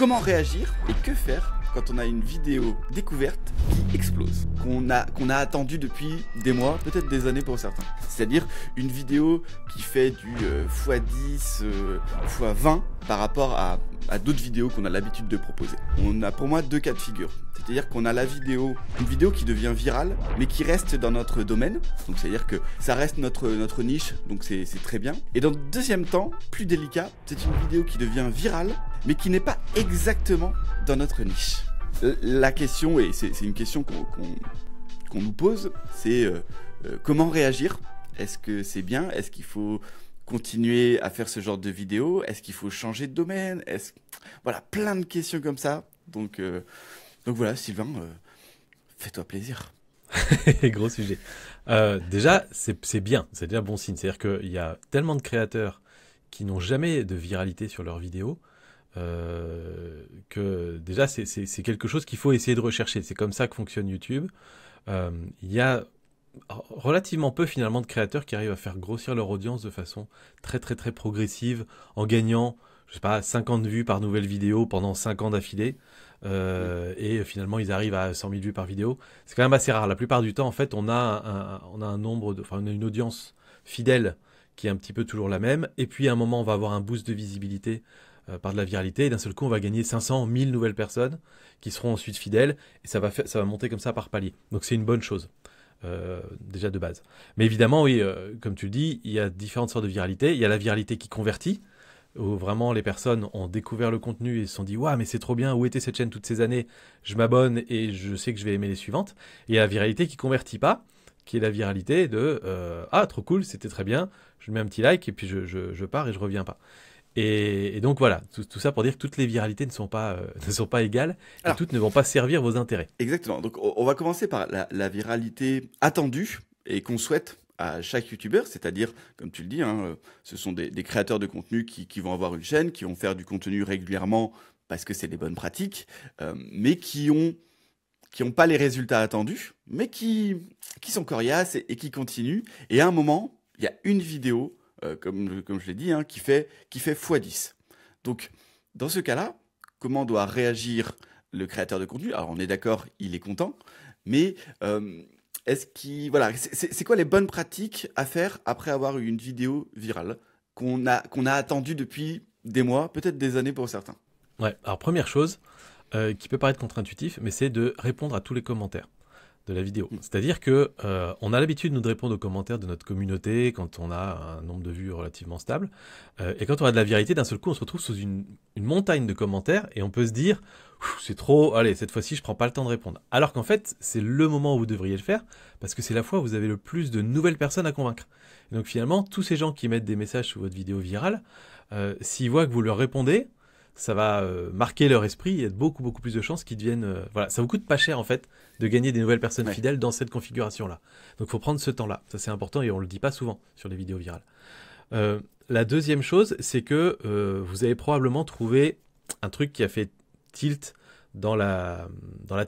Comment réagir et que faire quand on a une vidéo découverte qui explose, qu'on a attendu depuis des mois, peut-être des années pour certains. C'est-à-dire une vidéo qui fait du x10, x20 par rapport à d'autres vidéos qu'on a l'habitude de proposer. On a pour moi deux cas de figure. C'est-à-dire qu'on a une vidéo qui devient virale, mais qui reste dans notre domaine. Donc c'est-à-dire que ça reste notre niche, donc c'est très bien. Et dans le deuxième temps, plus délicat, c'est une vidéo qui devient virale, mais qui n'est pas exactement dans notre niche. La question, et c'est une question qu'on nous pose, c'est comment réagir? Est-ce que c'est bien? Est-ce qu'il faut continuer à faire ce genre de vidéo? Est-ce qu'il faut changer de domaine? Voilà, plein de questions comme ça. Donc voilà, Sylvain, fais-toi plaisir. Gros sujet. Déjà, c'est bien, c'est déjà bon signe. C'est-à-dire qu'il y a tellement de créateurs qui n'ont jamais de viralité sur leurs vidéos que déjà, c'est quelque chose qu'il faut essayer de rechercher. C'est comme ça que fonctionne YouTube. Il y a relativement peu finalement de créateurs qui arrivent à faire grossir leur audience de façon très très très progressive en gagnant, je sais pas, 50 vues par nouvelle vidéo pendant 5 ans d'affilée. Et finalement ils arrivent à 100 000 vues par vidéo. C'est quand même assez rare. La plupart du temps en fait on a une audience fidèle qui est un petit peu toujours la même, et puis à un moment on va avoir un boost de visibilité par de la viralité, et d'un seul coup on va gagner 500, 1000 nouvelles personnes qui seront ensuite fidèles, et ça va monter comme ça par palier. Donc c'est une bonne chose. Déjà de base. Mais évidemment, oui, comme tu le dis, il y a différentes sortes de viralité. Il y a la viralité qui convertit, où vraiment les personnes ont découvert le contenu et se sont dit « Waouh, mais c'est trop bien, où était cette chaîne toutes ces années? Je m'abonne et je sais que je vais aimer les suivantes. » Et il y a la viralité qui convertit pas, qui est la viralité de « Ah, trop cool, c'était très bien, je mets un petit like et puis je pars et je reviens pas. » Et donc voilà, tout ça pour dire que toutes les viralités ne sont pas égales, et Alors, toutes ne vont pas servir vos intérêts. exactement. Donc on va commencer par la viralité attendue et qu'on souhaite à chaque youtubeur, c'est-à-dire, comme tu le dis, hein, ce sont des créateurs de contenu qui vont avoir une chaîne, qui vont faire du contenu régulièrement parce que c'est des bonnes pratiques, mais qui ont pas les résultats attendus, mais qui sont coriaces et qui continuent. Et à un moment, il y a une vidéo, comme je l'ai dit, hein, qui fait x10. Donc, dans ce cas-là, comment doit réagir le créateur de contenu? Alors, on est d'accord, il est content, mais voilà, c'est quoi les bonnes pratiques à faire après avoir eu une vidéo virale qu'on a attendue depuis des mois, peut-être des années pour certains? Ouais, alors première chose, qui peut paraître contre-intuitif, mais c'est de répondre à tous les commentaires de la vidéo. C'est-à-dire que on a l'habitude, nous, de répondre aux commentaires de notre communauté quand on a un nombre de vues relativement stable. Et quand on a de la viralité, d'un seul coup, on se retrouve sous une montagne de commentaires et on peut se dire « c'est trop, allez, cette fois-ci, je prends pas le temps de répondre ». Alors qu'en fait, c'est le moment où vous devriez le faire parce que c'est la fois où vous avez le plus de nouvelles personnes à convaincre. Et donc finalement, tous ces gens qui mettent des messages sous votre vidéo virale, s'ils voient que vous leur répondez, ça va marquer leur esprit, il y a beaucoup plus de chances qu'ils deviennent... voilà, ça vous coûte pas cher en fait de gagner des nouvelles personnes fidèles dans cette configuration-là. Donc il faut prendre ce temps-là, ça c'est important et on le dit pas souvent sur les vidéos virales. La deuxième chose, c'est que vous avez probablement trouvé un truc qui a fait tilt dans la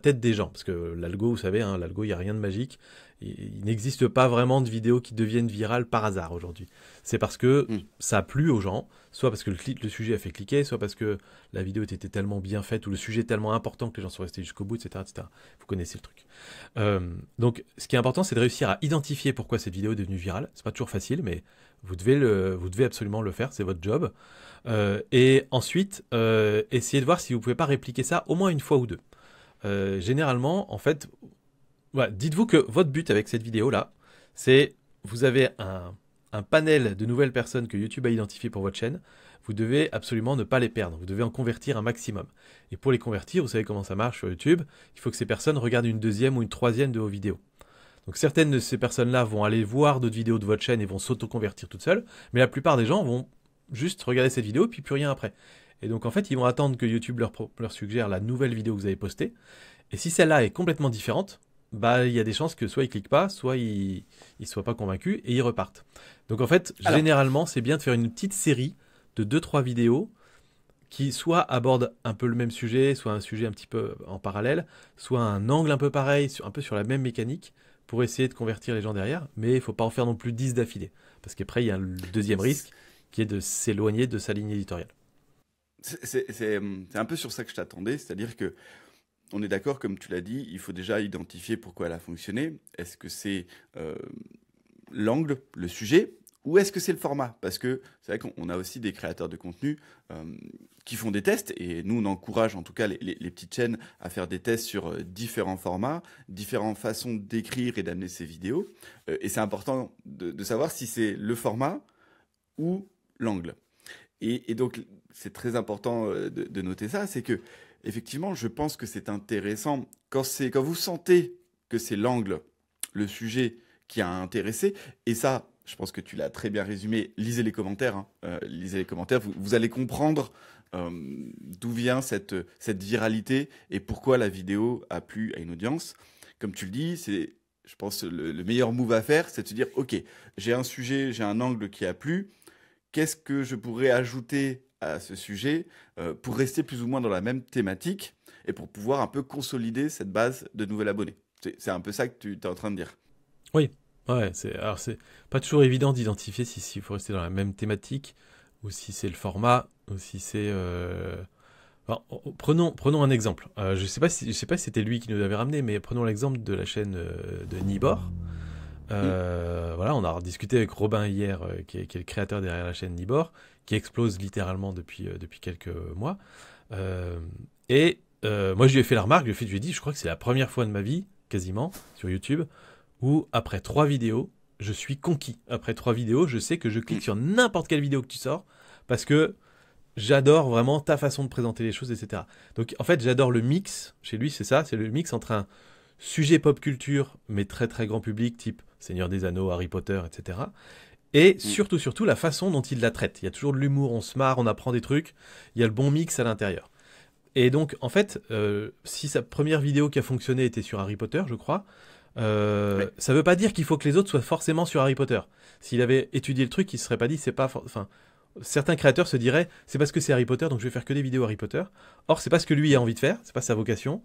tête des gens. Parce que l'algo, vous savez, hein, l'algo, il n'y a rien de magique. Il n'existe pas vraiment de vidéos qui deviennent virales par hasard aujourd'hui. C'est parce que ça a plu aux gens, soit parce que le sujet a fait cliquer, soit parce que la vidéo était tellement bien faite, ou le sujet est tellement important que les gens sont restés jusqu'au bout, etc., etc. Vous connaissez le truc. Donc, ce qui est important, c'est de réussir à identifier pourquoi cette vidéo est devenue virale. C'est pas toujours facile, mais vous devez absolument le faire, c'est votre job. Et ensuite, essayez de voir si vous pouvez pas répliquer ça au moins une fois ou deux. Généralement, en fait, voilà, dites-vous que votre but avec cette vidéo-là, c'est vous avez un panel de nouvelles personnes que YouTube a identifié pour votre chaîne. Vous devez absolument ne pas les perdre. Vous devez en convertir un maximum. Et pour les convertir, vous savez comment ça marche sur YouTube. Il faut que ces personnes regardent une deuxième ou une troisième de vos vidéos. Donc certaines de ces personnes-là vont aller voir d'autres vidéos de votre chaîne et vont s'auto-convertir toutes seules. Mais la plupart des gens vont juste regarder cette vidéo et puis plus rien après. Et donc en fait, ils vont attendre que YouTube leur suggère la nouvelle vidéo que vous avez postée. Et si celle-là est complètement différente, bah, il y a des chances que soit ils cliquent pas, soit ils soient pas convaincus et ils repartent. Donc en fait, généralement, c'est bien de faire une petite série de 2-3 vidéos qui soit abordent un peu le même sujet, soit un sujet un petit peu en parallèle, soit un angle un peu pareil, un peu sur la même mécanique, pour essayer de convertir les gens derrière. Mais il ne faut pas en faire non plus 10 d'affilée. Parce qu'après, il y a le deuxième risque qui est de s'éloigner de sa ligne éditoriale. C'est un peu sur ça que je t'attendais, c'est-à-dire que on est d'accord, comme tu l'as dit, il faut déjà identifier pourquoi elle a fonctionné. Est-ce que c'est l'angle, le sujet, ou est-ce que c'est le format? Parce que c'est vrai qu'on a aussi des créateurs de contenu qui font des tests, et nous on encourage en tout cas les petites chaînes à faire des tests sur différents formats, différentes façons d'écrire et d'amener ces vidéos. Et c'est important de savoir si c'est le format ou l'angle. Et donc c'est très important de noter ça, c'est que effectivement je pense que c'est intéressant quand vous sentez que c'est l'angle, le sujet qui a intéressé, et ça je pense que tu l'as très bien résumé. Lisez les commentaires, hein. Lisez les commentaires. Vous allez comprendre d'où vient cette viralité et pourquoi la vidéo a plu à une audience. Comme tu le dis, c'est, je pense, le meilleur move à faire, c'est de se dire, OK, j'ai un sujet, j'ai un angle qui a plu. Qu'est-ce que je pourrais ajouter à ce sujet pour rester plus ou moins dans la même thématique et pour pouvoir un peu consolider cette base de nouveaux abonnés. C'est un peu ça que tu es en train de dire. Oui, ouais, alors c'est pas toujours évident d'identifier si s'il faut rester dans la même thématique, ou si c'est le format, ou si c'est... alors, prenons un exemple. Je sais pas si c'était lui qui nous avait ramené, mais prenons l'exemple de la chaîne de Nibor. Voilà, on a discuté avec Robin hier, qui est le créateur derrière la chaîne Nibor, qui explose littéralement depuis quelques mois. Moi, je lui ai fait la remarque, je lui ai dit, je crois que c'est la première fois de ma vie, quasiment, sur YouTube, où après 3 vidéos, je suis conquis. Après 3 vidéos, je sais que je clique sur n'importe quelle vidéo que tu sors, parce que j'adore vraiment ta façon de présenter les choses, etc. Donc, en fait, j'adore le mix. Chez lui, c'est ça, c'est le mix entre un sujet pop culture, mais très très grand public, type Seigneur des Anneaux, Harry Potter, etc. Et surtout, la façon dont il la traite. Il y a toujours de l'humour, on se marre, on apprend des trucs. Il y a le bon mix à l'intérieur. Et donc, en fait, si sa première vidéo qui a fonctionné était sur Harry Potter, je crois, ça veut pas dire qu'il faut que les autres soient forcément sur Harry Potter. S'il avait étudié le truc, il se serait pas dit, c'est pas... Enfin, certains créateurs se diraient, c'est parce que c'est Harry Potter, donc je vais faire que des vidéos Harry Potter. Or, c'est pas ce que lui a envie de faire, c'est pas sa vocation.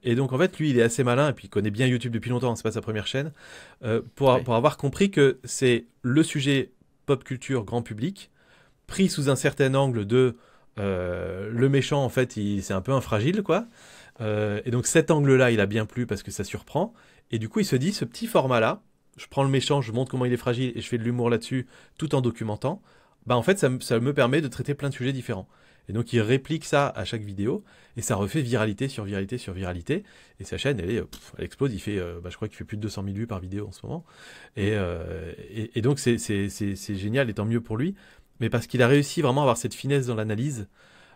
Et donc, en fait, lui, il est assez malin, et puis il connaît bien YouTube depuis longtemps, c'est pas sa première chaîne, pour avoir compris que c'est le sujet pop culture grand public, pris sous un certain angle de le méchant, en fait, c'est un peu un fragile, quoi. Et donc, cet angle-là, il a bien plu parce que ça surprend. Et du coup, il se dit, ce petit format-là, je prends le méchant, je montre comment il est fragile, et je fais de l'humour là-dessus, tout en documentant. Bah en fait, ça me permet de traiter plein de sujets différents. Et donc, il réplique ça à chaque vidéo, et ça refait viralité sur viralité sur viralité. Et sa chaîne, elle explose. Je crois qu'il fait plus de 200 000 vues par vidéo en ce moment. Et donc, c'est génial, et tant mieux pour lui. Mais parce qu'il a réussi vraiment à avoir cette finesse dans l'analyse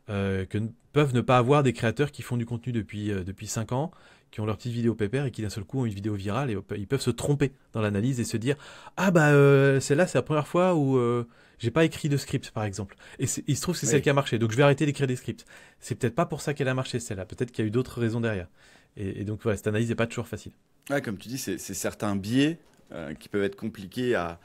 que peuvent ne pas avoir des créateurs qui font du contenu depuis 5 ans, qui ont leur petite vidéo pépère et qui d'un seul coup ont une vidéo virale, et ils peuvent se tromper dans l'analyse et se dire « Ah celle-là, c'est la première fois où j'ai pas écrit de script, par exemple. » Et il se trouve que c'est celle qui a marché, donc je vais arrêter d'écrire des scripts. C'est peut-être pas pour ça qu'elle a marché, celle-là. Peut-être qu'il y a eu d'autres raisons derrière. Et donc voilà, cette analyse n'est pas toujours facile. Ouais, comme tu dis, c'est certains biais qui peuvent être compliqués à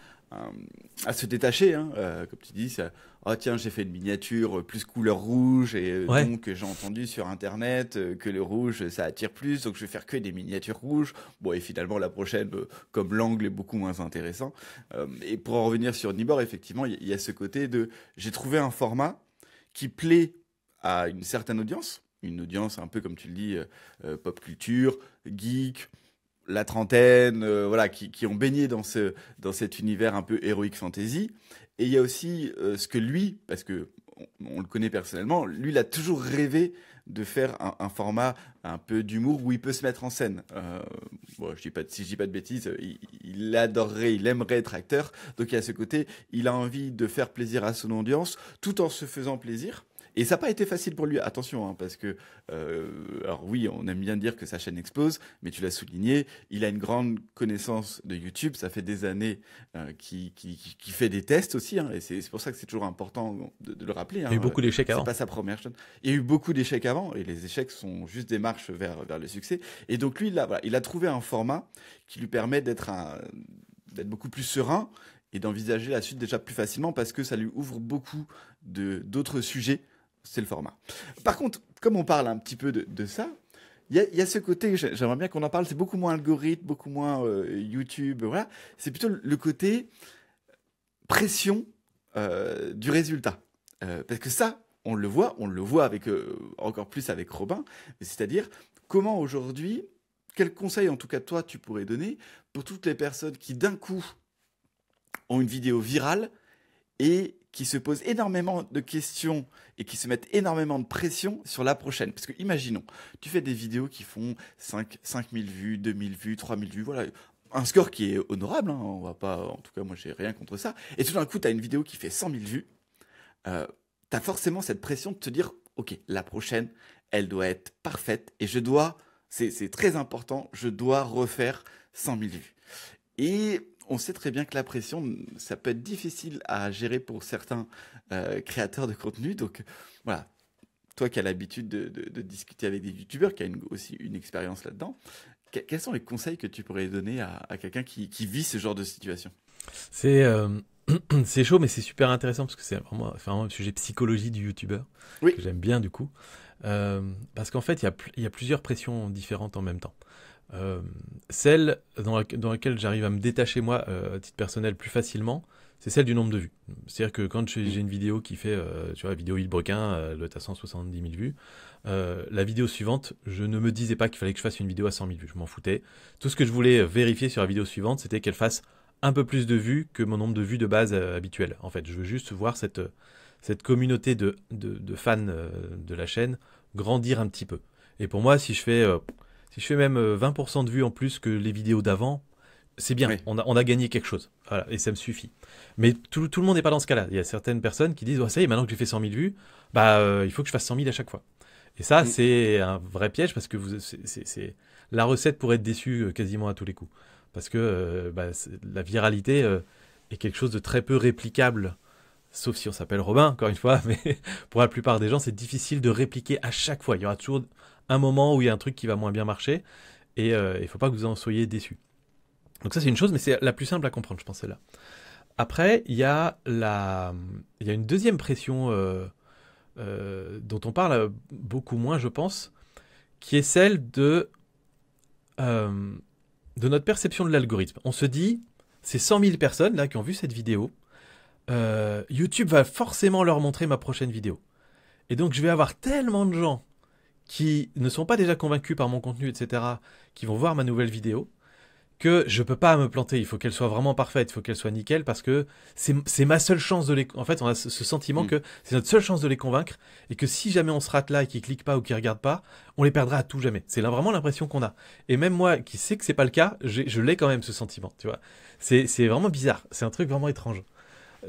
se détacher, hein. Comme tu dis, oh tiens, j'ai fait une miniature plus couleur rouge, et donc j'ai entendu sur internet que le rouge ça attire plus, donc je vais faire que des miniatures rouges. Bon, et finalement la prochaine, comme l'angle est beaucoup moins intéressant. Et pour en revenir sur Nibor, effectivement, il y a ce côté de j'ai trouvé un format qui plaît à une certaine audience, une audience un peu comme tu le dis, pop culture, geek, la trentaine, voilà, qui ont baigné dans cet univers un peu héroïque fantasy. Et il y a aussi ce que lui, parce que on le connaît personnellement, lui, il a toujours rêvé de faire un format un peu d'humour où il peut se mettre en scène. Si je dis pas de bêtises, il adorerait, il aimerait être acteur. Donc il y a ce côté, il a envie de faire plaisir à son audience tout en se faisant plaisir. Et ça n'a pas été facile pour lui, attention, hein, parce que, alors oui, on aime bien dire que sa chaîne explose, mais tu l'as souligné, il a une grande connaissance de YouTube, ça fait des années qu'il fait des tests aussi, hein, et c'est pour ça que c'est toujours important de le rappeler. Il y a eu beaucoup d'échecs avant. C'est pas sa première chaîne. Il y a eu beaucoup d'échecs avant, et les échecs sont juste des marches vers le succès. Et donc lui, là, voilà, il a trouvé un format qui lui permet d'être beaucoup plus serein et d'envisager la suite déjà plus facilement, parce que ça lui ouvre beaucoup d'autres sujets. C'est le format. Par contre, comme on parle un petit peu de ça, il y a ce côté, j'aimerais bien qu'on en parle, c'est beaucoup moins algorithme, beaucoup moins YouTube, voilà. C'est plutôt le côté pression du résultat. Parce que ça, on le voit avec, encore plus avec Robin, c'est-à-dire comment aujourd'hui, quel conseil en tout cas toi tu pourrais donner pour toutes les personnes qui d'un coup ont une vidéo virale et qui se posent énormément de questions et qui se mettent énormément de pression sur la prochaine. Parce que imaginons, tu fais des vidéos qui font 5000 vues, 2000 vues, 3000 vues, voilà, un score qui est honorable, hein, on va pas, en tout cas moi j'ai rien contre ça, et tout d'un coup tu as une vidéo qui fait 100 000 vues, tu as forcément cette pression de te dire, ok, la prochaine, elle doit être parfaite, et c'est très important, je dois refaire 100 000 vues. Et on sait très bien que la pression, ça peut être difficile à gérer pour certains créateurs de contenu. Donc voilà, toi qui as l'habitude de discuter avec des youtubeurs, qui a aussi une expérience là-dedans, quels sont les conseils que tu pourrais donner à quelqu'un qui vit ce genre de situation? C'est c'est chaud, mais c'est super intéressant parce que c'est vraiment un sujet psychologie du youtubeur Oui. que j'aime bien du coup. Parce qu'en fait, il y a plusieurs pressions différentes en même temps. Celle dans laquelle j'arrive à me détacher moi, à titre personnel, plus facilement, c'est celle du nombre de vues. C'est-à-dire que quand j'ai une vidéo qui fait, tu vois, vidéo Vilebrequin, elle doit être à 170 000 vues, la vidéo suivante, je ne me disais pas qu'il fallait que je fasse une vidéo à 100 000 vues, je m'en foutais. Tout ce que je voulais vérifier sur la vidéo suivante, c'était qu'elle fasse un peu plus de vues que mon nombre de vues de base habituel. En fait, je veux juste voir cette communauté de fans de la chaîne grandir un petit peu. Et pour moi, si je fais même 20% de vues en plus que les vidéos d'avant, c'est bien, Oui. on a gagné quelque chose. Voilà, et ça me suffit. Mais tout le monde n'est pas dans ce cas-là. Il y a certaines personnes qui disent, oh, ça y est, maintenant que j'ai fait 100 000 vues, il faut que je fasse 100 000 à chaque fois. Et ça, c'est un vrai piège parce que la recette pour être déçu quasiment à tous les coups. Parce que la viralité est quelque chose de très peu réplicable. Sauf si on s'appelle Robin, encore une fois, mais pour la plupart des gens, c'est difficile de répliquer à chaque fois. Il y aura toujours un moment où il y a un truc qui va moins bien marcher, et il ne faut pas que vous en soyez déçus. Donc ça, c'est une chose, mais c'est la plus simple à comprendre, je pense, celle-là. Après, il y a une deuxième pression dont on parle beaucoup moins, je pense, qui est celle de notre perception de l'algorithme. On se dit, ces 100 000 personnes là qui ont vu cette vidéo, YouTube va forcément leur montrer ma prochaine vidéo. Et donc je vais avoir tellement de gens qui ne sont pas déjà convaincus par mon contenu, etc., qui vont voir ma nouvelle vidéo, que je peux pas me planter. Il faut qu'elle soit vraiment parfaite, il faut qu'elle soit nickel, parce que c'est ma seule chance de les... En fait, on a ce sentiment que c'est notre seule chance de les convaincre, et que si jamais on se rate là et qu'ils cliquent pas ou qu'ils regardent pas, on les perdra à tout jamais. C'est vraiment l'impression qu'on a. Et même moi, qui sais que c'est pas le cas, je l'ai quand même, ce sentiment, tu vois. C'est vraiment bizarre. C'est un truc vraiment étrange.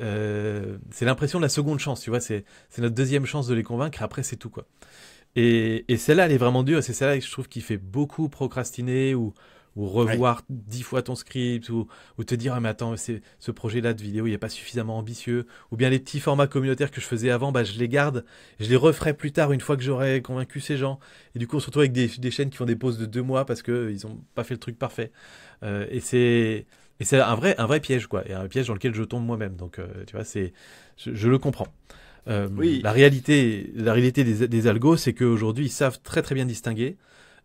C'est l'impression de la seconde chance, tu vois. C'est notre deuxième chance de les convaincre, et après c'est tout, quoi. Et celle-là, elle est vraiment dure, et c'est celle-là que je trouve qui fait beaucoup procrastiner, ou revoir 10 fois ton script, ou te dire, ah mais attends, ce projet-là de vidéo, il n'est pas suffisamment ambitieux, ou bien les petits formats communautaires que je faisais avant, je les garde, je les referai plus tard une fois que j'aurai convaincu ces gens. Et du coup, on se retrouve avec des chaînes qui font des pauses de 2 mois parce qu'ils n'ont pas fait le truc parfait. Et c'est un vrai piège, quoi, et un piège dans lequel je tombe moi-même. Donc, tu vois, je le comprends. Oui. La réalité des algos, c'est qu'aujourd'hui, ils savent très très bien distinguer.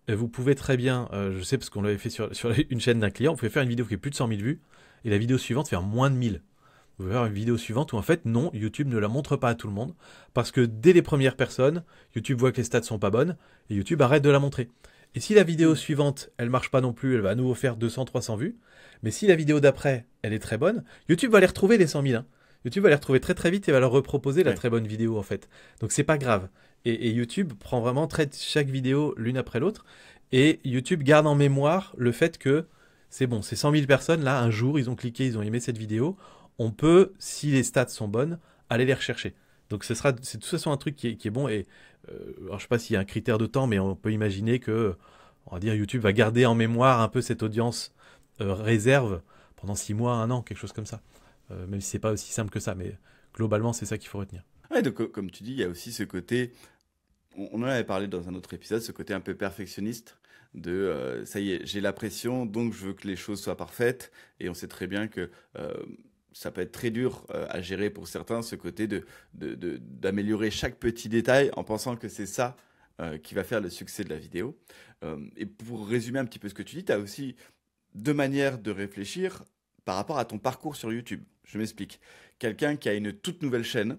Vous pouvez très bien, je sais parce qu'on l'avait fait sur une chaîne d'un client, vous pouvez faire une vidéo qui fait plus de 100 000 vues, et la vidéo suivante faire moins de 1000. Vous pouvez faire une vidéo suivante où en fait, non, YouTube ne la montre pas à tout le monde, parce que dès les premières personnes, YouTube voit que les stats sont pas bonnes, et YouTube arrête de la montrer. Et si la vidéo suivante, elle marche pas non plus, elle va à nouveau faire 200-300 vues, mais si la vidéo d'après, elle est très bonne, YouTube va les retrouver les 100 000, hein. YouTube va les retrouver très très vite et va leur reproposer la très bonne vidéo en fait. Donc c'est pas grave. Et YouTube prend vraiment, traite chaque vidéo l'une après l'autre. Et YouTube garde en mémoire le fait que c'est bon, ces 100 000 personnes là, un jour, ils ont cliqué, ils ont aimé cette vidéo. On peut, si les stats sont bonnes, aller les rechercher. Donc c'est de toute façon un truc qui est bon. Et alors je sais pas s'il y a un critère de temps, mais on peut imaginer que, on va dire, YouTube va garder en mémoire un peu cette audience réserve pendant 6 mois, 1 an, quelque chose comme ça. Même si c'est pas aussi simple que ça, mais globalement, c'est ça qu'il faut retenir. Ouais, donc, comme tu dis, il y a aussi ce côté, on en avait parlé dans un autre épisode, ce côté un peu perfectionniste de ça y est, j'ai la pression, donc je veux que les choses soient parfaites. Et on sait très bien que ça peut être très dur à gérer pour certains, ce côté d'améliorer chaque petit détail en pensant que c'est ça qui va faire le succès de la vidéo. Et pour résumer un petit peu ce que tu dis, tu as aussi deux manières de réfléchir par rapport à ton parcours sur YouTube. Je m'explique. Quelqu'un qui a une toute nouvelle chaîne,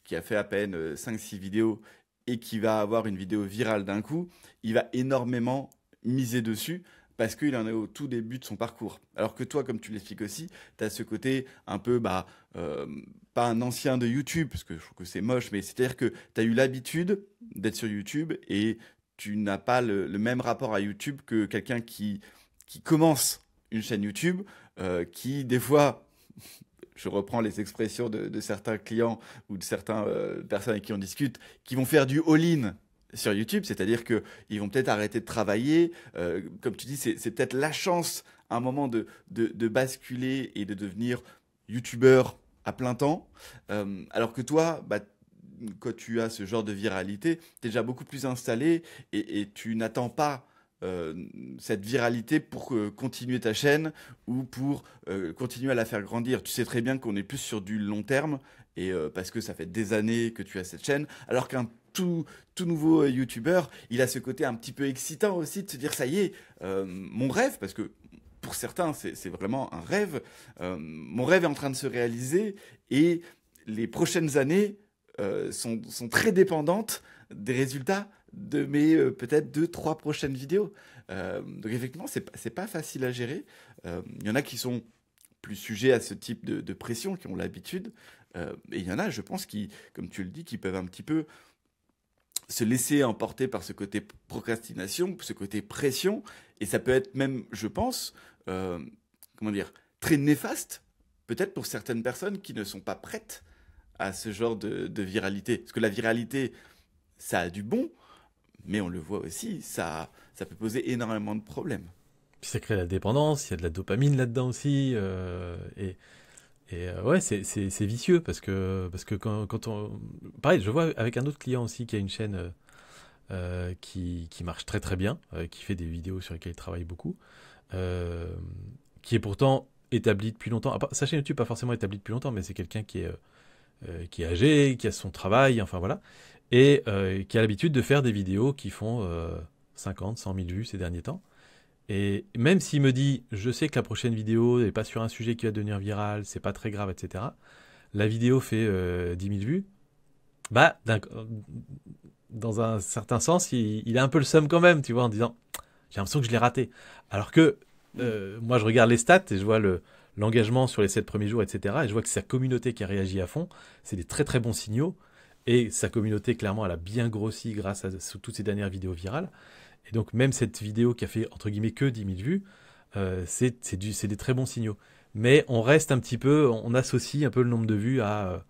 qui a fait à peine 5-6 vidéos et qui va avoir une vidéo virale d'un coup, il va énormément miser dessus parce qu'il en est au tout début de son parcours. Alors que toi, comme tu l'expliques aussi, tu as ce côté un peu, pas un ancien de YouTube, parce que je trouve que c'est moche, mais c'est-à-dire que tu as eu l'habitude d'être sur YouTube et tu n'as pas le même rapport à YouTube que quelqu'un qui commence une chaîne YouTube, qui des fois, je reprends les expressions de certains clients ou de certaines personnes avec qui on discute, qui vont faire du all-in sur YouTube, c'est-à-dire qu'ils vont peut-être arrêter de travailler. Comme tu dis, c'est peut-être la chance à un moment de basculer et de devenir YouTubeur à plein temps. Alors que toi, quand tu as ce genre de viralité, tu es déjà beaucoup plus installé et tu n'attends pas cette viralité pour continuer ta chaîne ou pour continuer à la faire grandir. Tu sais très bien qu'on est plus sur du long terme et parce que ça fait des années que tu as cette chaîne, alors qu'un tout nouveau YouTuber, il a ce côté un petit peu excitant aussi de se dire ça y est, mon rêve, parce que pour certains c'est vraiment un rêve, mon rêve est en train de se réaliser et les prochaines années sont très dépendantes des résultats de mes peut-être 2-3 prochaines vidéos. Donc effectivement, c'est pas facile à gérer. Il y en a qui sont plus sujets à ce type de pression, qui ont l'habitude. Et il y en a, je pense, qui, comme tu le dis, qui peuvent un petit peu se laisser emporter par ce côté procrastination, ce côté pression. Et ça peut être même, je pense, très néfaste, peut-être pour certaines personnes qui ne sont pas prêtes à ce genre de viralité. Parce que la viralité, ça a du bon, mais on le voit aussi, ça peut poser énormément de problèmes. Puis ça crée la dépendance, il y a de la dopamine là-dedans aussi. Ouais, c'est vicieux parce que quand on... Pareil, je vois avec un autre client aussi qui a une chaîne qui marche très très bien, qui fait des vidéos sur lesquelles il travaille beaucoup, qui est pourtant établi depuis longtemps. Sa chaîne YouTube pas forcément établie depuis longtemps, mais c'est quelqu'un qui est âgé, qui a son travail, enfin voilà, et qui a l'habitude de faire des vidéos qui font 50, 100 000 vues ces derniers temps. Et même s'il me dit, je sais que la prochaine vidéo n'est pas sur un sujet qui va devenir viral, c'est pas très grave, etc. La vidéo fait 10 000 vues, dans un certain sens, il a un peu le seum quand même, tu vois, en disant, j'ai l'impression que je l'ai raté. Alors que moi, je regarde les stats et je vois l'engagement sur les 7 premiers jours, etc. Et je vois que sa communauté qui a réagi à fond, c'est des très très bons signaux. Et sa communauté, clairement, elle a bien grossi grâce à toutes ces dernières vidéos virales. Et donc, même cette vidéo qui a fait, entre guillemets, que 10 000 vues, c'est des très bons signaux. Mais on reste un petit peu, on associe un peu le nombre de vues à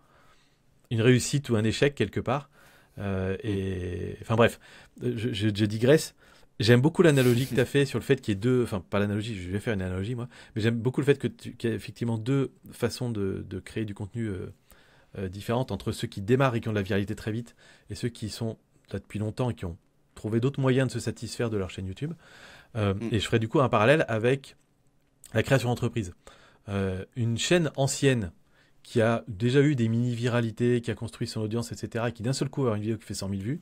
une réussite ou un échec quelque part. Enfin bref, je digresse. J'aime beaucoup l'analogie que tu as fait sur le fait qu'il y ait deux... Enfin, pas l'analogie, je vais faire une analogie, moi. Mais j'aime beaucoup le fait qu'il y ait effectivement deux façons de créer du contenu différentes entre ceux qui démarrent et qui ont de la viralité très vite et ceux qui sont là depuis longtemps et qui ont trouvé d'autres moyens de se satisfaire de leur chaîne YouTube. Et je ferai du coup un parallèle avec la création d'entreprise. Une chaîne ancienne qui a déjà eu des mini-viralités, qui a construit son audience, etc., et qui d'un seul coup a une vidéo qui fait 100 000 vues,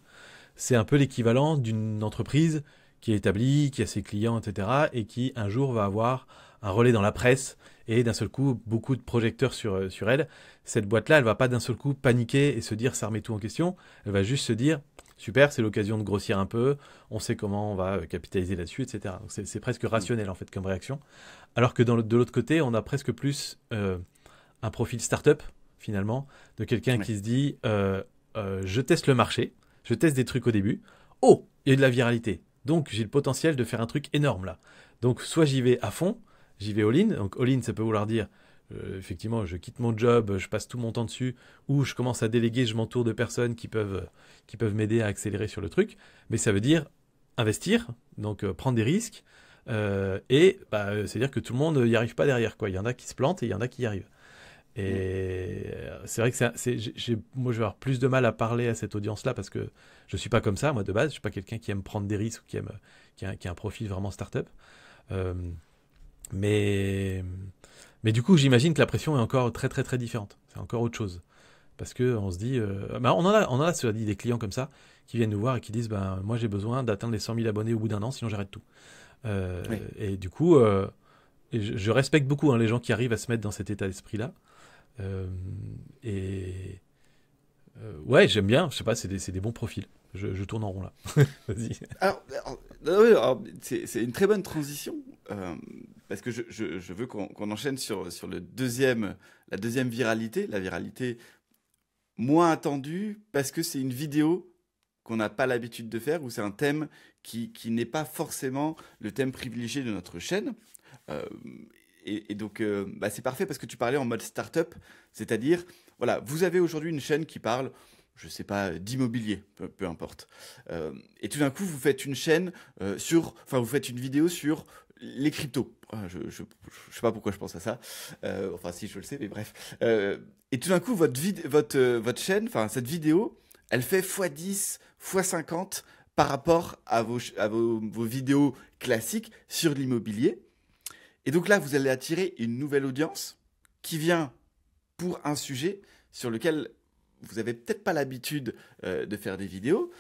c'est un peu l'équivalent d'une entreprise qui est établie, qui a ses clients, etc., et qui un jour va avoir un relais dans la presse, et d'un seul coup, beaucoup de projecteurs sur elle. Cette boîte-là, elle va pas d'un seul coup paniquer et se dire ça remet tout en question, elle va juste se dire super, c'est l'occasion de grossir un peu, on sait comment on va capitaliser là-dessus, etc. Donc c'est presque rationnel en fait comme réaction. Alors que de l'autre côté, on a presque plus un profil start-up finalement, de quelqu'un qui se dit je teste le marché, je teste des trucs au début, oh, il y a de la viralité, donc j'ai le potentiel de faire un truc énorme là. Donc soit j'y vais à fond, j'y vais all-in, donc all-in ça peut vouloir dire effectivement, je quitte mon job, je passe tout mon temps dessus, ou je commence à déléguer, je m'entoure de personnes qui peuvent m'aider à accélérer sur le truc. Mais ça veut dire investir, donc prendre des risques, c'est-à-dire que tout le monde n'y arrive pas derrière, quoi. Il y en a qui se plantent et il y en a qui y arrivent. Et c'est vrai que moi, je vais avoir plus de mal à parler à cette audience-là parce que je suis pas comme ça, moi, de base. Je suis pas quelqu'un qui aime prendre des risques ou qui a un profil vraiment start-up. Mais du coup, j'imagine que la pression est encore très très très différente. C'est encore autre chose. Parce qu'on se dit... on en a cela dit, des clients comme ça qui viennent nous voir et qui disent moi j'ai besoin d'atteindre les 100 000 abonnés au bout d'un an, sinon j'arrête tout. Oui. Et du coup, je respecte beaucoup les gens qui arrivent à se mettre dans cet état d'esprit-là. Ouais, j'aime bien. Je sais pas, c'est des bons profils. Je tourne en rond là. Vas-y. C'est une très bonne transition parce que je veux qu'on enchaîne sur la deuxième viralité, la viralité moins attendue parce que c'est une vidéo qu'on n'a pas l'habitude de faire ou c'est un thème qui n'est pas forcément le thème privilégié de notre chaîne. Euh, et donc, c'est parfait parce que tu parlais en mode startup, c'est-à-dire, voilà, vous avez aujourd'hui une chaîne qui parle, je sais pas, d'immobilier, peu importe. Et tout d'un coup, vous faites une chaîne vous faites une vidéo sur les cryptos. Je sais pas pourquoi je pense à ça. Enfin, si je le sais, mais bref. Et tout d'un coup, votre chaîne, enfin, cette vidéo, elle fait x10, x50 par rapport à vos vidéos classiques sur l'immobilier. Et donc là, vous allez attirer une nouvelle audience qui vient pour un sujet sur lequel vous n'avez peut-être pas l'habitude de faire des vidéos.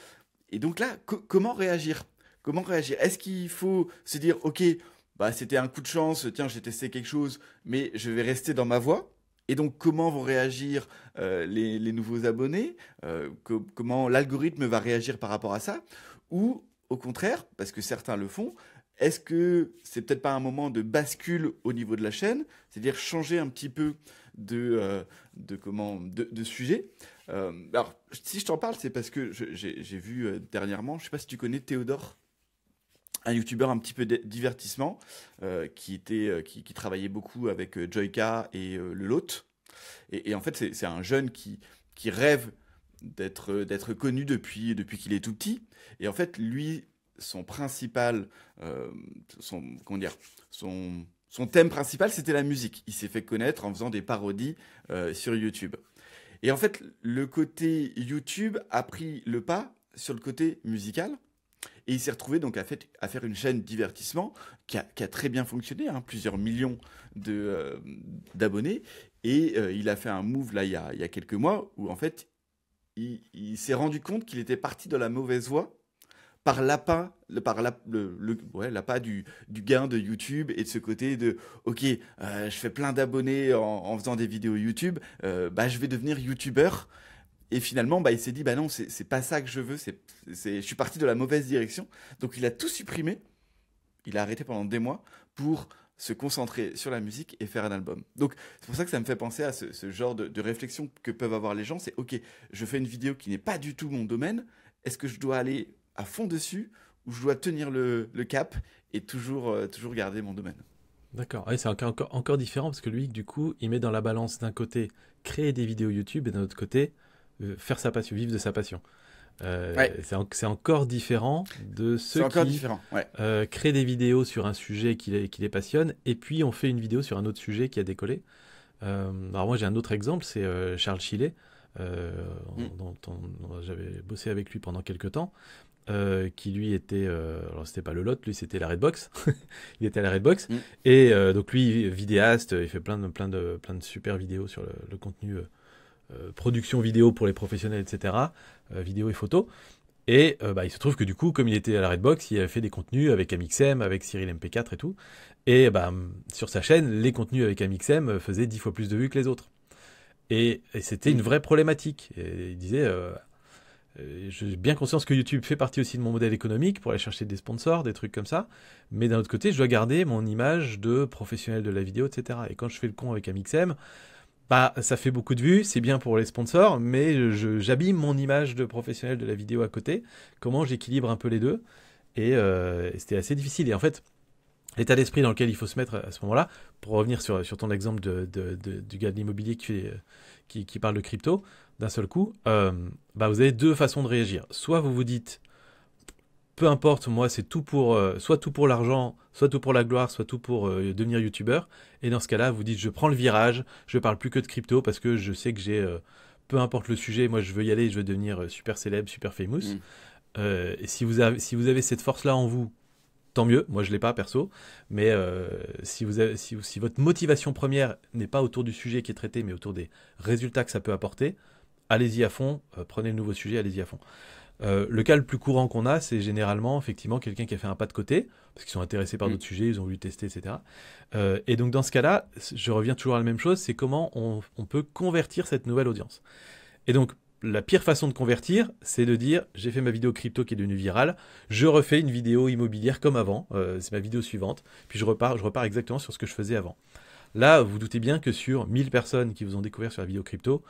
Et donc là, comment réagir? Comment réagir? Est-ce qu'il faut se dire, ok, bah c'était un coup de chance, tiens, j'ai testé quelque chose, mais je vais rester dans ma voie? Et donc, comment vont réagir les nouveaux abonnés? Comment l'algorithme va réagir par rapport à ça? Ou au contraire, parce que certains le font, est-ce que c'est peut-être pas un moment de bascule au niveau de la chaîne, c'est-à-dire changer un petit peu de sujet? Alors, si je t'en parle, c'est parce que j'ai vu dernièrement, je sais pas si tu connais Théodore, un youtubeur un petit peu divertissement qui travaillait beaucoup avec Joyka et le Lot. Et en fait, c'est un jeune qui rêve d'être connu depuis qu'il est tout petit. Et en fait, lui, son principal, comment dire, son thème principal, c'était la musique. Il s'est fait connaître en faisant des parodies sur YouTube. Et en fait, le côté YouTube a pris le pas sur le côté musical. Et il s'est retrouvé donc à faire une chaîne divertissement qui a très bien fonctionné, hein, plusieurs millions d'abonnés. Et il a fait un move là il y a quelques mois où en fait il s'est rendu compte qu'il était parti dans la mauvaise voie par l'appât, l'appât du gain de YouTube et de ce côté de ok, je fais plein d'abonnés en faisant des vidéos YouTube, je vais devenir YouTubeur. Et finalement, il s'est dit, bah non, c'est pas ça que je veux, je suis parti de la mauvaise direction. Donc il a tout supprimé, il a arrêté pendant des mois pour se concentrer sur la musique et faire un album. Donc c'est pour ça que ça me fait penser à ce genre de réflexion que peuvent avoir les gens, c'est ok, je fais une vidéo qui n'est pas du tout mon domaine, est-ce que je dois aller à fond dessus ou je dois tenir le cap et toujours garder mon domaine? D'accord. Ouais, c'est encore différent parce que lui, du coup, il met dans la balance d'un côté créer des vidéos YouTube et d'un autre côté faire sa passion, vivre de sa passion. Ouais, C'est encore différent de c'est ceux encore qui différent. Ouais. créent des vidéos sur un sujet qui les passionne et puis on fait une vidéo sur un autre sujet qui a décollé. Alors moi j'ai un autre exemple, c'est Charles Chillet, Mm. j'avais bossé avec lui pendant quelques temps, qui lui était, alors c'était pas le Lot, lui c'était la Redbox, il était à la Redbox, Mm. et donc lui vidéaste, il fait plein de super vidéos sur le contenu production vidéo pour les professionnels, etc., vidéo et photo. Et il se trouve que du coup, comme il était à la Redbox, il avait fait des contenus avec Amixem, avec Cyril MP4 et tout. Et sur sa chaîne, les contenus avec Amixem faisaient 10 fois plus de vues que les autres. Et c'était une Mm. vraie problématique. Et il disait, j'ai bien conscience que YouTube fait partie aussi de mon modèle économique pour aller chercher des sponsors, des trucs comme ça. Mais d'un autre côté, je dois garder mon image de professionnel de la vidéo, etc. Et quand je fais le con avec Amixem, ça fait beaucoup de vues, c'est bien pour les sponsors, mais j'abîme mon image de professionnel de la vidéo à côté. Comment j'équilibre un peu les deux? Et c'était assez difficile. Et en fait, l'état d'esprit dans lequel il faut se mettre à ce moment-là, pour revenir sur ton exemple du gars de l'immobilier qui parle de crypto, d'un seul coup, vous avez deux façons de réagir. Soit vous vous dites, peu importe, moi c'est tout pour, soit tout pour l'argent, soit tout pour la gloire, soit tout pour devenir youtubeur. Et dans ce cas-là, vous dites, je prends le virage, je parle plus que de crypto parce que je sais que peu importe le sujet, moi je veux y aller, je veux devenir super célèbre, super famous. Mm. Et si vous avez cette force-là en vous, tant mieux. Moi je l'ai pas perso, mais si votre motivation première n'est pas autour du sujet qui est traité, mais autour des résultats que ça peut apporter, allez-y à fond. Prenez le nouveau sujet, allez-y à fond. Le cas le plus courant qu'on a, c'est généralement effectivement quelqu'un qui a fait un pas de côté, parce qu'ils sont intéressés par d'autres sujets, ils ont voulu tester, etc. Et donc dans ce cas-là, je reviens toujours à la même chose, c'est comment on peut convertir cette nouvelle audience. Et donc, la pire façon de convertir, c'est de dire j'ai fait ma vidéo crypto qui est devenue virale, je refais une vidéo immobilière comme avant, c'est ma vidéo suivante, puis je repars exactement sur ce que je faisais avant. Là, vous doutez bien que sur 1000 personnes qui vous ont découvert sur la vidéo crypto,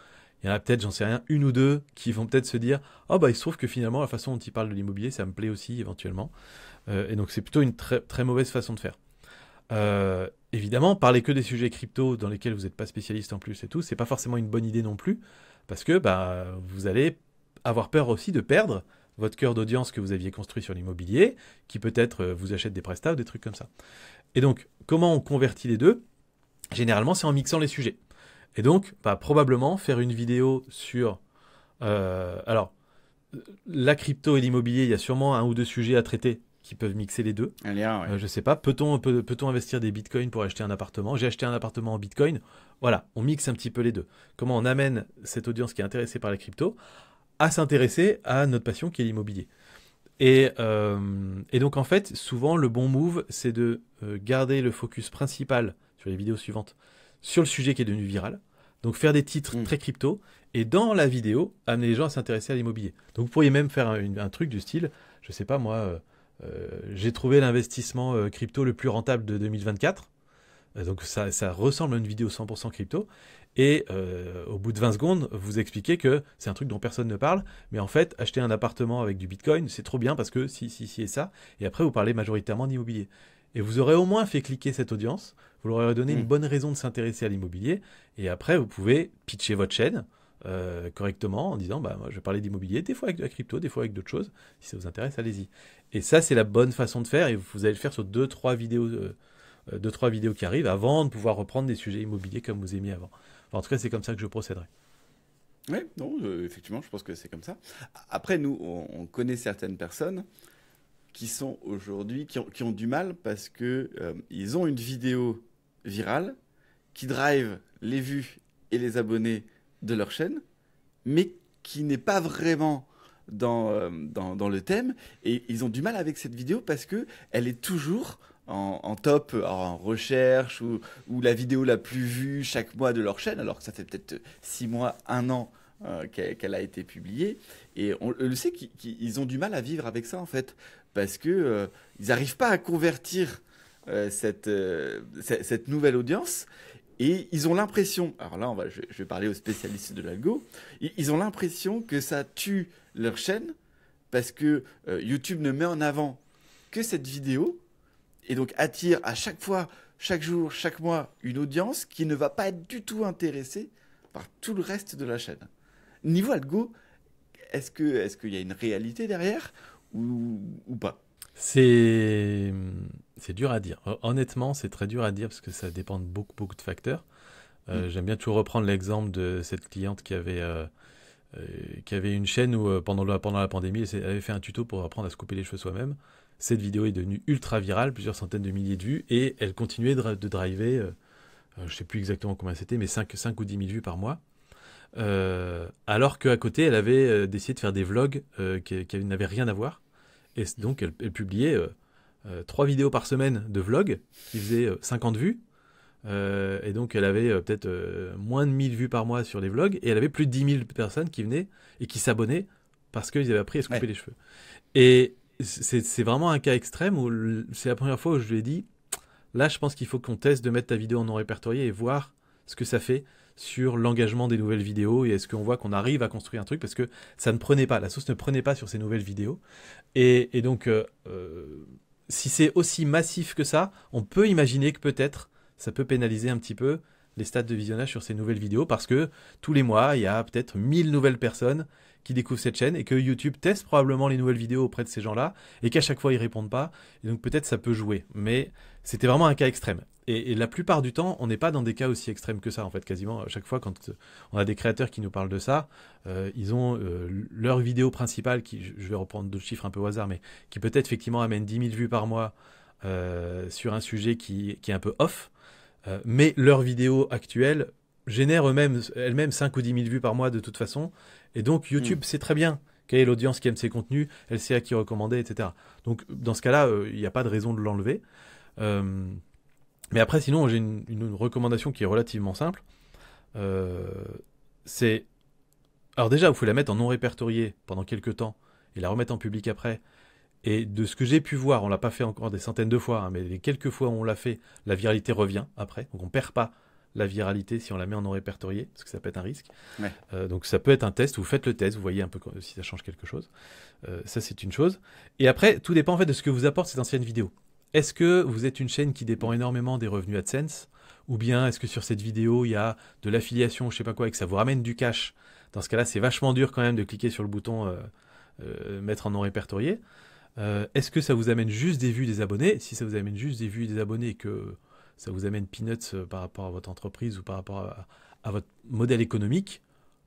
il y en a peut-être, j'en sais rien, une ou deux qui vont peut-être se dire « Oh bah il se trouve que finalement la façon dont il parle de l'immobilier, ça me plaît aussi éventuellement. » Et donc c'est plutôt une très, très mauvaise façon de faire. Évidemment, parler que des sujets crypto dans lesquels vous n'êtes pas spécialiste en plus et tout, c'est pas forcément une bonne idée non plus, parce que vous allez avoir peur aussi de perdre votre cœur d'audience que vous aviez construit sur l'immobilier, qui peut-être vous achète des prestats ou des trucs comme ça. Et donc, comment on convertit les deux ? Généralement, c'est en mixant les sujets. Et donc, probablement faire une vidéo sur... alors, la crypto et l'immobilier, il y a sûrement un ou deux sujets à traiter qui peuvent mixer les deux. Un lien, ouais. Je sais pas, peut-on investir des bitcoins pour acheter un appartement ? J'ai acheté un appartement en bitcoin. Voilà, on mixe un petit peu les deux. Comment on amène cette audience qui est intéressée par la crypto à s'intéresser à notre passion qui est l'immobilier. Et donc en fait, souvent le bon move, c'est de garder le focus principal sur les vidéos suivantes sur le sujet qui est devenu viral. Donc faire des titres très crypto et dans la vidéo, amener les gens à s'intéresser à l'immobilier. Donc vous pourriez même faire un truc du style, je sais pas moi, j'ai trouvé l'investissement crypto le plus rentable de 2024. Donc ça ressemble à une vidéo 100% crypto. Et au bout de 20 secondes, vous expliquez que c'est un truc dont personne ne parle, mais en fait, acheter un appartement avec du bitcoin, c'est trop bien parce que si et ça. Et après, vous parlez majoritairement d'immobilier. Et vous aurez au moins fait cliquer cette audience, vous leur aurez donné une bonne raison de s'intéresser à l'immobilier, et après, vous pouvez pitcher votre chaîne correctement en disant moi, je vais parler d'immobilier, des fois avec de la crypto, des fois avec d'autres choses. Si ça vous intéresse, allez-y. Et ça, c'est la bonne façon de faire, et vous allez le faire sur 2-3 vidéos qui arrivent avant de pouvoir reprendre des sujets immobiliers comme vous aimiez avant. Enfin, en tout cas, c'est comme ça que je procéderai. Oui, non, effectivement, je pense que c'est comme ça. Après, nous, on connaît certaines personnes qui sont aujourd'hui, qui ont du mal parce que ils ont une vidéo virale qui drive les vues et les abonnés de leur chaîne, mais qui n'est pas vraiment dans le thème. Et ils ont du mal avec cette vidéo parce que elle est toujours en top, en recherche, ou la vidéo la plus vue chaque mois de leur chaîne, alors que ça fait peut-être 6 mois, 1 an qu'elle a été publiée. Et on le sait qu'ils ont du mal à vivre avec ça, en fait, parce que ils n'arrivent pas à convertir cette nouvelle audience. Et ils ont l'impression, alors là, je vais parler aux spécialistes de l'algo, ils ont l'impression que ça tue leur chaîne parce que YouTube ne met en avant que cette vidéo et donc attire à chaque fois, chaque jour, chaque mois, une audience qui ne va pas être du tout intéressée par tout le reste de la chaîne. Niveau algo, est-ce qu'il y a une réalité derrière ou pas ? C'est dur à dire. Honnêtement, c'est très dur à dire parce que ça dépend de beaucoup de facteurs. J'aime bien toujours reprendre l'exemple de cette cliente qui avait une chaîne où pendant la pandémie, elle avait fait un tuto pour apprendre à se couper les cheveux soi-même. Cette vidéo est devenue ultra virale, plusieurs centaines de milliers de vues, et elle continuait de driver, je ne sais plus exactement combien c'était, mais 5 ou 10 000 vues par mois. Alors qu'à côté, elle avait décidé de faire des vlogs qui n'avaient rien à voir. Et donc, elle publiait 3 vidéos par semaine de vlogs qui faisaient 50 vues. Et donc, elle avait peut-être moins de 1000 vues par mois sur les vlogs. Et elle avait plus de 10 000 personnes qui venaient et qui s'abonnaient parce qu'ils avaient appris à se couper les cheveux. Et c'est vraiment un cas extrême où c'est la première fois où je lui ai dit, là, je pense qu'il faut qu'on teste de mettre ta vidéo en non répertorié et voir ce que ça fait sur l'engagement des nouvelles vidéos et est-ce qu'on voit qu'on arrive à construire un truc parce que ça ne prenait pas, la sauce ne prenait pas sur ces nouvelles vidéos. Et donc, si c'est aussi massif que ça, on peut imaginer que peut-être ça peut pénaliser un petit peu les stats de visionnage sur ces nouvelles vidéos parce que tous les mois, il y a peut-être 1000 nouvelles personnes qui découvrent cette chaîne et que YouTube teste probablement les nouvelles vidéos auprès de ces gens-là et qu'à chaque fois, ils répondent pas. Et donc, peut-être ça peut jouer. Mais c'était vraiment un cas extrême. Et la plupart du temps, on n'est pas dans des cas aussi extrêmes que ça, en fait, quasiment. À chaque fois, quand on a des créateurs qui nous parlent de ça, ils ont leur vidéo principale, qui, je vais reprendre d'autres chiffres un peu au hasard, mais qui peut-être effectivement amène 10 000 vues par mois sur un sujet qui est un peu off. Mais leurs vidéos actuelles génèrent elles-mêmes 5 ou 10 000 vues par mois de toute façon. Et donc, YouTube sait très bien quelle est l'audience qui aime ces contenus, elle sait à qui recommander, etc. Donc, dans ce cas-là, il n'y a pas de raison de l'enlever. Mais après, sinon, j'ai une recommandation qui est relativement simple. C'est Alors déjà, il faut la mettre en non répertorié pendant quelques temps et la remettre en public après. Et de ce que j'ai pu voir, on l'a pas fait encore des centaines de fois, hein, mais les quelques fois où on l'a fait, la viralité revient après. Donc on perd pas la viralité si on la met en non répertorié, parce que ça peut être un risque. Ouais. Donc ça peut être un test, vous faites le test, vous voyez un peu si ça change quelque chose. Ça c'est une chose. Et après, tout dépend en fait de ce que vous apporte cette ancienne vidéo. Est-ce que vous êtes une chaîne qui dépend énormément des revenus AdSense, ou bien est-ce que sur cette vidéo il y a de l'affiliation, je sais pas quoi, et que ça vous ramène du cash? Dans ce cas-là, c'est vachement dur quand même de cliquer sur le bouton mettre en non répertorié. Est-ce que ça vous amène juste des vues, des abonnés? Si ça vous amène juste des vues et des abonnés et que ça vous amène peanuts par rapport à votre entreprise ou par rapport à votre modèle économique,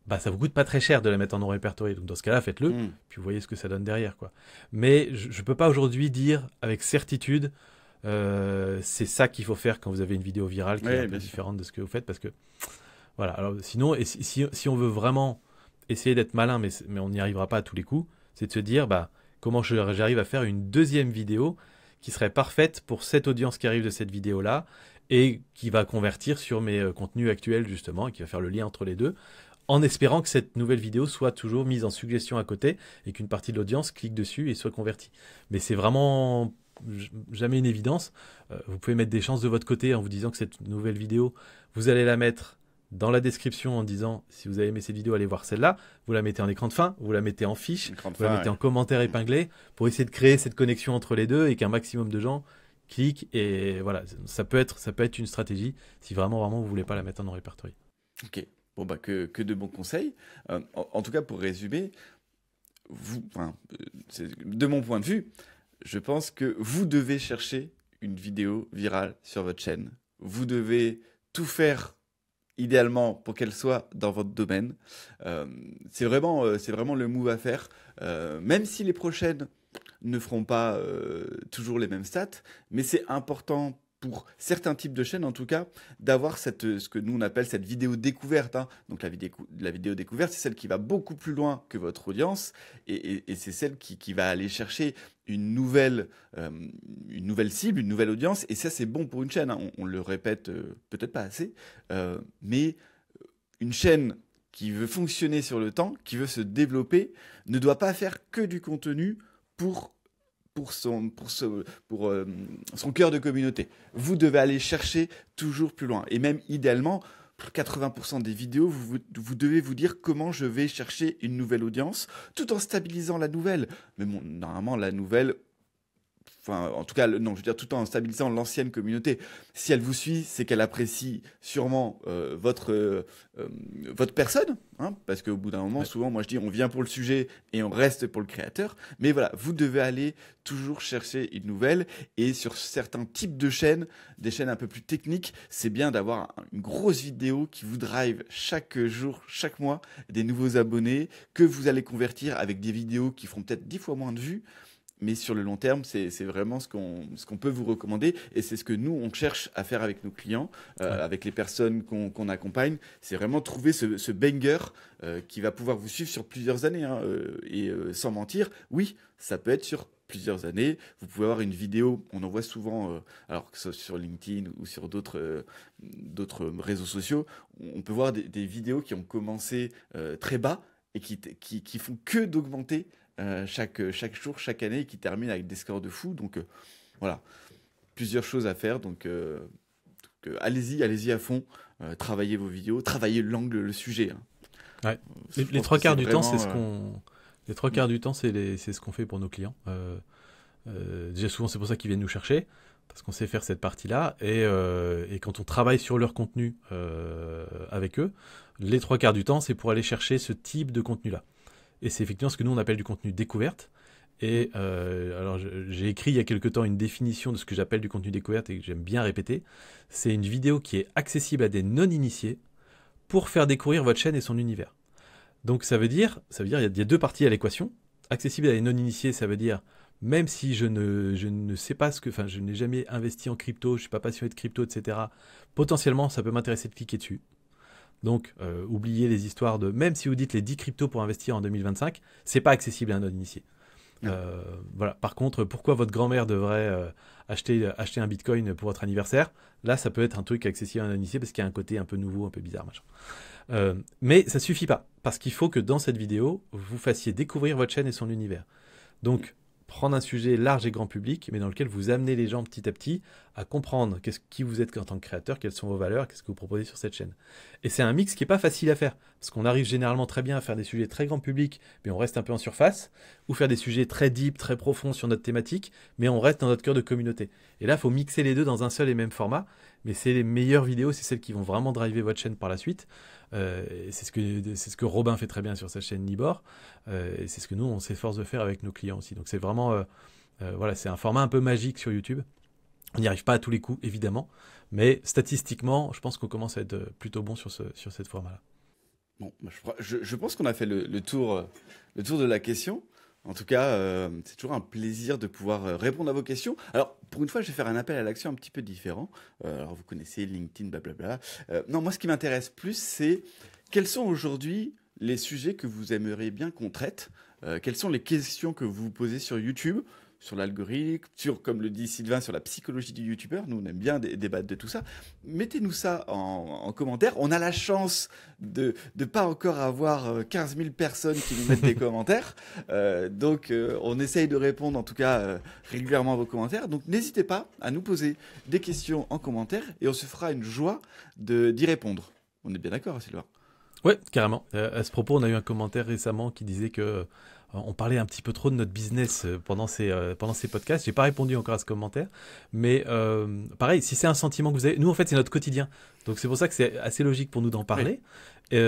bah ça vous coûte pas très cher de la mettre en non répertorié. Donc dans ce cas-là, faites-le, puis vous voyez ce que ça donne derrière, quoi. Mais je peux pas aujourd'hui dire avec certitude c'est ça qu'il faut faire quand vous avez une vidéo virale qui est un peu différente de ce que vous faites, parce que voilà. Alors sinon, et si on veut vraiment essayer d'être malin, mais on n'y arrivera pas à tous les coups, c'est de se dire bah comment j'arrive à faire une deuxième vidéo qui serait parfaite pour cette audience qui arrive de cette vidéo-là et qui va convertir sur mes contenus actuels justement et qui va faire le lien entre les deux, en espérant que cette nouvelle vidéo soit toujours mise en suggestion à côté et qu'une partie de l'audience clique dessus et soit convertie. Mais c'est vraiment jamais une évidence. Vous pouvez mettre des chances de votre côté en vous disant que cette nouvelle vidéo, vous allez la mettre dans la description en disant si vous avez aimé cette vidéo, allez voir celle-là. Vous la mettez en écran de fin, vous la mettez en fiche, vous la mettez en commentaire épinglé pour essayer de créer cette connexion entre les deux et qu'un maximum de gens cliquent. Et voilà, ça peut être une stratégie si vraiment vous voulez pas la mettre en non répertorié. Ok, bon bah que de bons conseils. En tout cas, pour résumer, de mon point de vue, je pense que vous devez chercher une vidéo virale sur votre chaîne. Vous devez tout faire idéalement pour qu'elle soit dans votre domaine. C'est vraiment le move à faire. Même si les prochaines ne feront pas toujours les mêmes stats, mais c'est important pour certains types de chaînes en tout cas, d'avoir ce que nous on appelle cette vidéo découverte. Hein. Donc la vidéo découverte, c'est celle qui va beaucoup plus loin que votre audience et c'est celle qui va aller chercher une nouvelle cible, une nouvelle audience. Et ça, c'est bon pour une chaîne. Hein. On le répète peut-être pas assez, mais une chaîne qui veut fonctionner sur le temps, qui veut se développer, ne doit pas faire que du contenu pour son cœur de communauté. Vous devez aller chercher toujours plus loin. Et même idéalement, pour 80% des vidéos, vous devez vous dire comment je vais chercher une nouvelle audience, tout en stabilisant la nouvelle. Mais bon, normalement, la nouvelle... Enfin, en tout cas, non, je veux dire, tout en stabilisant l'ancienne communauté. Si elle vous suit, c'est qu'elle apprécie sûrement votre personne, hein, parce qu'au bout d'un moment, souvent, moi je dis, on vient pour le sujet et on reste pour le créateur. Mais voilà, vous devez aller toujours chercher une nouvelle. Et sur certains types de chaînes, des chaînes un peu plus techniques, c'est bien d'avoir une grosse vidéo qui vous drive chaque jour, chaque mois, des nouveaux abonnés que vous allez convertir avec des vidéos qui feront peut-être 10 fois moins de vues. Mais sur le long terme, c'est vraiment ce qu'on peut vous recommander. Et c'est ce que nous, on cherche à faire avec nos clients, avec les personnes qu'on accompagne. C'est vraiment trouver ce banger qui va pouvoir vous suivre sur plusieurs années. Hein, et sans mentir, oui, ça peut être sur plusieurs années. Vous pouvez avoir une vidéo, on en voit souvent, alors que ce soit sur LinkedIn ou sur d'autres réseaux sociaux, on peut voir des vidéos qui ont commencé très bas et qui font que d'augmenter chaque jour, chaque année, et qui termine avec des scores de fou. Donc voilà, plusieurs choses à faire. Donc allez-y à fond, travaillez vos vidéos, travaillez l'angle, le sujet. Hein. Ouais. Les trois quarts du temps, c'est ce qu'on. Les trois quarts du temps, c'est ce qu'on fait pour nos clients. Déjà souvent, c'est pour ça qu'ils viennent nous chercher, parce qu'on sait faire cette partie-là. Et quand on travaille sur leur contenu avec eux, les trois quarts du temps, c'est pour aller chercher ce type de contenu-là. Et c'est effectivement ce que nous on appelle du contenu découverte. Et alors j'ai écrit il y a quelque temps une définition de ce que j'appelle du contenu découverte et que j'aime bien répéter. C'est une vidéo qui est accessible à des non-initiés pour faire découvrir votre chaîne et son univers. Donc ça veut dire il y a deux parties à l'équation. Accessible à des non-initiés, ça veut dire même si je ne sais pas je n'ai jamais investi en crypto, je ne suis pas passionné de crypto, etc. Potentiellement, ça peut m'intéresser de cliquer dessus. Donc, oubliez les histoires de... Même si vous dites les 10 cryptos pour investir en 2025, c'est pas accessible à un non-initié. Voilà. Par contre, pourquoi votre grand-mère devrait acheter un bitcoin pour votre anniversaire? Là, ça peut être un truc accessible à un initié parce qu'il y a un côté un peu nouveau, un peu bizarre, machin. Mais ça suffit pas, parce qu'il faut que dans cette vidéo, vous fassiez découvrir votre chaîne et son univers. Donc, prendre un sujet large et grand public, mais dans lequel vous amenez les gens petit à petit à comprendre qui vous êtes en tant que créateur, quelles sont vos valeurs, qu'est-ce que vous proposez sur cette chaîne. Et c'est un mix qui n'est pas facile à faire, parce qu'on arrive généralement très bien à faire des sujets très grand public, mais on reste un peu en surface, ou faire des sujets très deep, très profonds sur notre thématique, mais on reste dans notre cœur de communauté. Et là, il faut mixer les deux dans un seul et même format, mais c'est les meilleures vidéos, c'est celles qui vont vraiment driver votre chaîne par la suite. C'est ce que Robin fait très bien sur sa chaîne Nibor, et c'est ce que nous on s'efforce de faire avec nos clients aussi. Donc c'est vraiment voilà, c'est un format un peu magique sur YouTube. On n'y arrive pas à tous les coups évidemment, mais statistiquement je pense qu'on commence à être plutôt bon sur cette format-là. Bon, je pense qu'on a fait le tour de la question. En tout cas, c'est toujours un plaisir de pouvoir répondre à vos questions. Alors, pour une fois, je vais faire un appel à l'action un petit peu différent. Alors, vous connaissez LinkedIn, blablabla. Non, moi, ce qui m'intéresse plus, c'est quels sont aujourd'hui les sujets que vous aimeriez bien qu'on traite. Quelles sont les questions que vous vous posez sur YouTube, sur l'algorithme, comme le dit Sylvain, sur la psychologie du YouTubeur. Nous, on aime bien débattre de tout ça. Mettez-nous ça en commentaire. On a la chance de ne pas encore avoir 15 000 personnes qui nous mettent des commentaires. Donc, on essaye de répondre, en tout cas, régulièrement à vos commentaires. Donc, n'hésitez pas à nous poser des questions en commentaire et on se fera une joie d'y répondre. On est bien d'accord, Sylvain? Ouais, carrément. À ce propos, on a eu un commentaire récemment qui disait que on parlait un petit peu trop de notre business pendant ces podcasts. J'ai pas répondu encore à ce commentaire, mais pareil, si c'est un sentiment que vous avez, nous en fait c'est notre quotidien, donc c'est pour ça que c'est assez logique pour nous d'en parler. Oui.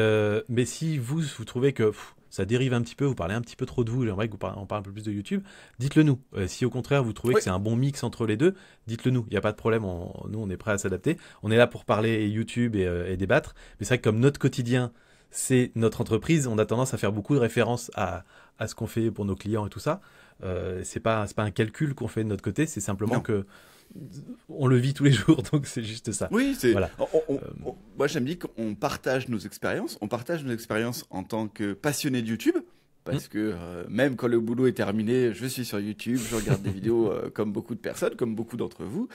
Mais si vous trouvez que ça dérive un petit peu, vous parlez un petit peu trop de vous, j'aimerais que on parle un peu plus de YouTube, dites-le nous. Si au contraire vous trouvez que c'est un bon mix entre les deux, dites-le nous. Il n'y a pas de problème, nous on est prêt à s'adapter. On est là pour parler YouTube et débattre, mais c'est vrai que comme notre quotidien c'est notre entreprise, on a tendance à faire beaucoup de références à ce qu'on fait pour nos clients et tout ça. C'est pas un calcul qu'on fait de notre côté, c'est simplement que on le vit tous les jours, donc c'est juste ça. Oui, c'est. Voilà. Moi, j'aime bien qu'on partage nos expériences. On partage nos expériences en tant que passionnés de YouTube. Parce que même quand le boulot est terminé, je suis sur YouTube, je regarde des vidéos comme beaucoup de personnes, comme beaucoup d'entre vous.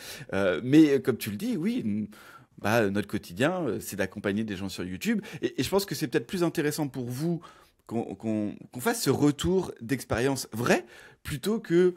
Mais comme tu le dis, oui. Notre quotidien, c'est d'accompagner des gens sur YouTube. Et je pense que c'est peut-être plus intéressant pour vous qu'on fasse ce retour d'expérience vraie plutôt que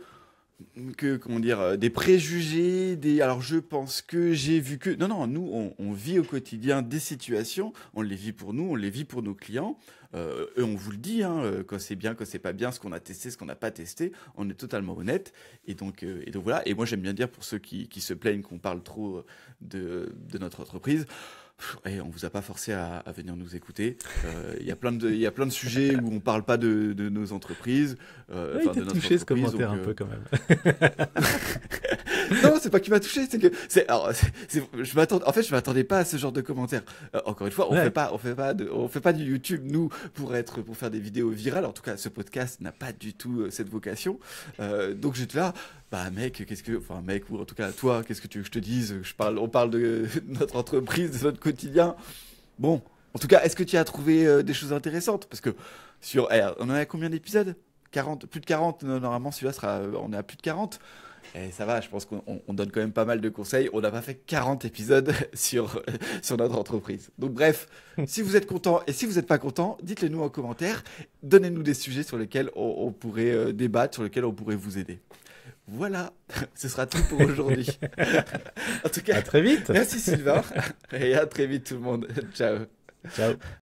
comment dire, des préjugés, alors je pense que j'ai vu que... Non, nous, on vit au quotidien des situations, on les vit pour nous, on les vit pour nos clients, et on vous le dit, quand c'est bien, quand c'est pas bien, ce qu'on a testé, ce qu'on n'a pas testé, on est totalement honnête, et donc voilà, et moi j'aime bien dire pour ceux qui se plaignent qu'on parle trop de notre entreprise, et on vous a pas forcé à venir nous écouter. Il y a plein de sujets où on parle pas de nos entreprises. Il t'a touché ce commentaire un peu quand même. Non, c'est pas qu'il m'a touché, c'est que je m'attendais pas à ce genre de commentaires. Encore une fois, on fait pas du YouTube nous pour faire des vidéos virales. En tout cas, ce podcast n'a pas du tout cette vocation. Donc j'étais là. Mec, mec, ou en tout cas, toi, qu'est-ce que tu veux que je te dise? On parle de notre entreprise, de notre quotidien. Bon, en tout cas, est-ce que tu as trouvé des choses intéressantes? Parce que on en a combien d'épisodes? 40, plus de 40, normalement, celui-là on est à plus de 40. Et ça va, je pense qu'on donne quand même pas mal de conseils. On n'a pas fait 40 épisodes sur notre entreprise. Donc bref, si vous êtes content et si vous n'êtes pas content, dites-le nous en commentaire. Donnez-nous des sujets sur lesquels on pourrait débattre, sur lesquels on pourrait vous aider. Voilà, ce sera tout pour aujourd'hui. En tout cas, à très vite. Merci Sylvain et à très vite tout le monde. Ciao. Ciao.